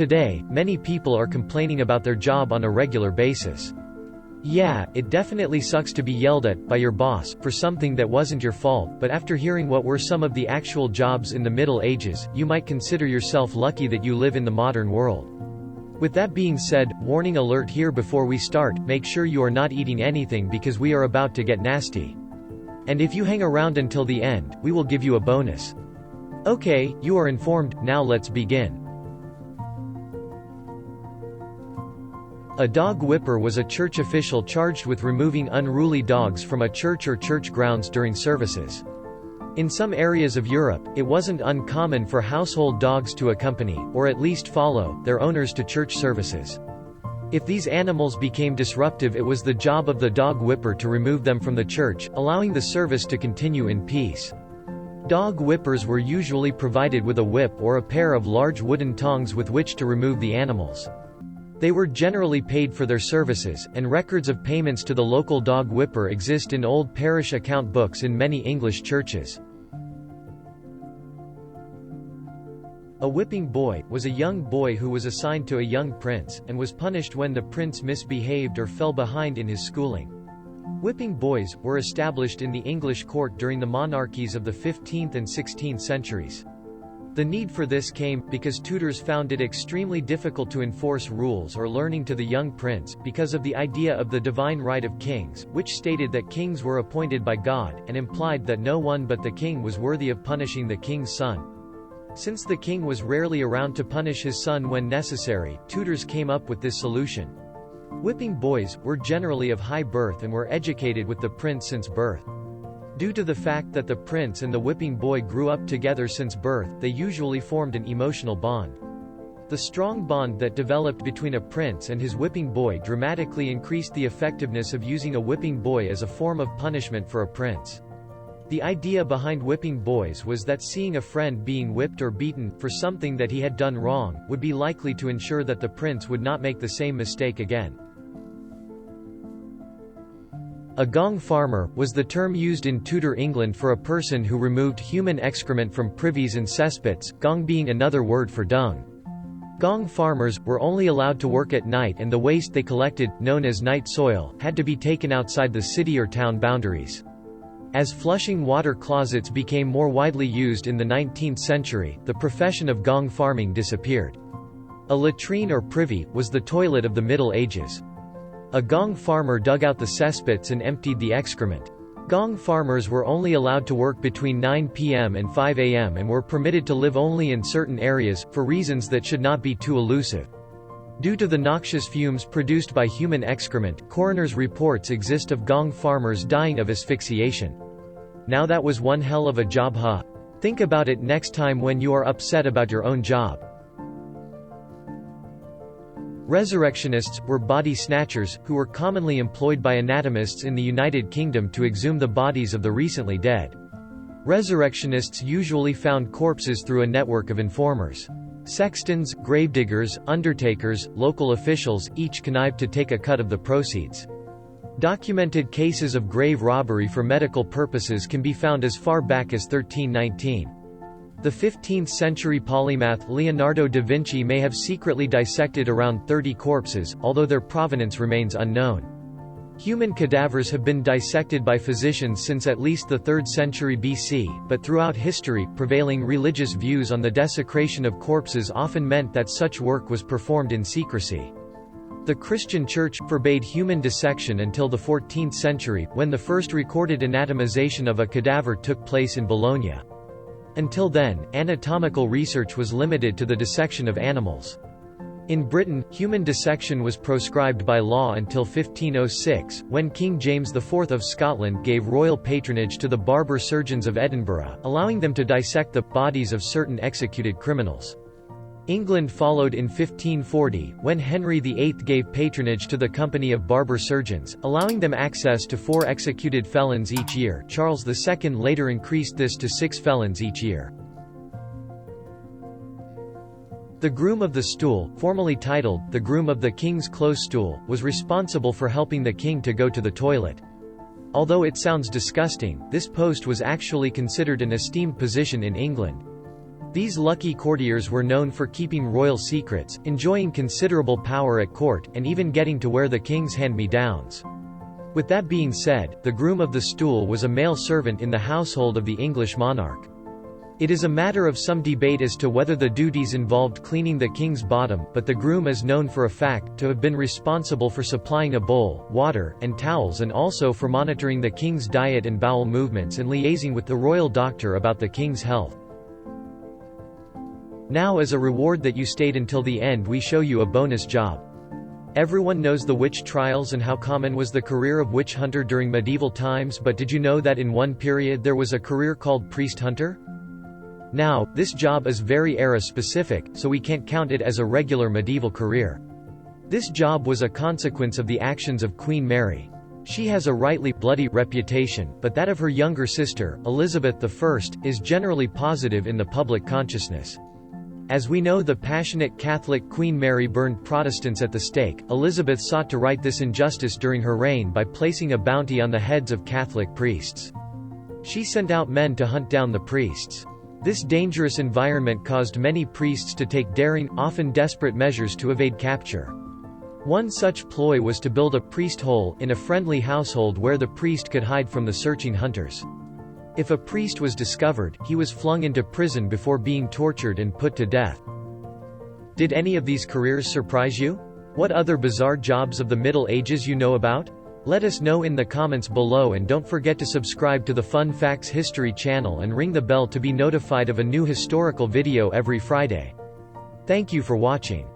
Today, many people are complaining about their job on a regular basis. Yeah, it definitely sucks to be yelled at by your boss for something that wasn't your fault, but after hearing what were some of the actual jobs in the Middle Ages, you might consider yourself lucky that you live in the modern world. With that being said, warning alert here before we start, make sure you are not eating anything because we are about to get nasty. And if you hang around until the end, we will give you a bonus. Okay, you are informed, now let's begin. A dog whipper was a church official charged with removing unruly dogs from a church or church grounds during services. In some areas of Europe, it wasn't uncommon for household dogs to accompany, or at least follow, their owners to church services. If these animals became disruptive, it was the job of the dog whipper to remove them from the church, allowing the service to continue in peace. Dog whippers were usually provided with a whip or a pair of large wooden tongs with which to remove the animals. They were generally paid for their services, and records of payments to the local dog whipper exist in old parish account books in many English churches. A whipping boy was a young boy who was assigned to a young prince, and was punished when the prince misbehaved or fell behind in his schooling. Whipping boys were established in the English court during the monarchies of the 15th and 16th centuries. The need for this came because tutors found it extremely difficult to enforce rules or learning to the young prince, because of the idea of the divine right of kings, which stated that kings were appointed by God, and implied that no one but the king was worthy of punishing the king's son. Since the king was rarely around to punish his son when necessary, tutors came up with this solution. Whipping boys were generally of high birth and were educated with the prince since birth. Due to the fact that the prince and the whipping boy grew up together since birth, they usually formed an emotional bond. The strong bond that developed between a prince and his whipping boy dramatically increased the effectiveness of using a whipping boy as a form of punishment for a prince. The idea behind whipping boys was that seeing a friend being whipped or beaten for something that he had done wrong would be likely to ensure that the prince would not make the same mistake again. A gong farmer was the term used in Tudor England for a person who removed human excrement from privies and cesspits, gong being another word for dung. Gong farmers were only allowed to work at night, and the waste they collected, known as night soil, had to be taken outside the city or town boundaries. As flushing water closets became more widely used in the 19th century, the profession of gong farming disappeared. A latrine or privy was the toilet of the Middle Ages. A gong farmer dug out the cesspits and emptied the excrement. Gong farmers were only allowed to work between 9 p.m. and 5 a.m. and were permitted to live only in certain areas, for reasons that should not be too elusive. Due to the noxious fumes produced by human excrement, coroner's reports exist of gong farmers dying of asphyxiation. Now that was one hell of a job, huh? Think about it next time when you are upset about your own job. Resurrectionists were body snatchers, who were commonly employed by anatomists in the United Kingdom to exhume the bodies of the recently dead. Resurrectionists usually found corpses through a network of informers. Sextons, gravediggers, undertakers, local officials, each connived to take a cut of the proceeds. Documented cases of grave robbery for medical purposes can be found as far back as 1319. The 15th-century polymath Leonardo da Vinci may have secretly dissected around 30 corpses, although their provenance remains unknown. Human cadavers have been dissected by physicians since at least the 3rd century BC, but throughout history, prevailing religious views on the desecration of corpses often meant that such work was performed in secrecy. The Christian Church forbade human dissection until the 14th century, when the first recorded anatomization of a cadaver took place in Bologna. Until then, anatomical research was limited to the dissection of animals. In Britain, human dissection was proscribed by law until 1506, when King James IV of Scotland gave royal patronage to the barber surgeons of Edinburgh, allowing them to dissect the bodies of certain executed criminals. England followed in 1540, when Henry VIII gave patronage to the Company of Barber Surgeons, allowing them access to 4 executed felons each year. Charles II later increased this to 6 felons each year. The Groom of the Stool, formerly titled, the Groom of the King's Close Stool, was responsible for helping the king to go to the toilet. Although it sounds disgusting, this post was actually considered an esteemed position in England. These lucky courtiers were known for keeping royal secrets, enjoying considerable power at court, and even getting to wear the king's hand-me-downs. With that being said, the groom of the stool was a male servant in the household of the English monarch. It is a matter of some debate as to whether the duties involved cleaning the king's bottom, but the groom is known for a fact to have been responsible for supplying a bowl, water, and towels, and also for monitoring the king's diet and bowel movements and liaising with the royal doctor about the king's health. Now, as a reward that you stayed until the end, we show you a bonus job. Everyone knows the witch trials and how common was the career of witch hunter during medieval times, but did you know that in one period there was a career called priesthunter? Now, this job is very era-specific, so we can't count it as a regular medieval career. This job was a consequence of the actions of Queen Mary. She has a rightly bloody reputation, but that of her younger sister, Elizabeth I, is generally positive in the public consciousness. As we know, the passionate Catholic Queen Mary burned Protestants at the stake. Elizabeth sought to right this injustice during her reign by placing a bounty on the heads of Catholic priests. She sent out men to hunt down the priests. This dangerous environment caused many priests to take daring, often desperate measures to evade capture. One such ploy was to build a priest hole in a friendly household where the priest could hide from the searching hunters. If a priest was discovered, he was flung into prison before being tortured and put to death. Did any of these careers surprise you? What other bizarre jobs of the Middle Ages you know about? Let us know in the comments below, and don't forget to subscribe to the Fun Facts History channel and ring the bell to be notified of a new historical video every Friday. Thank you for watching.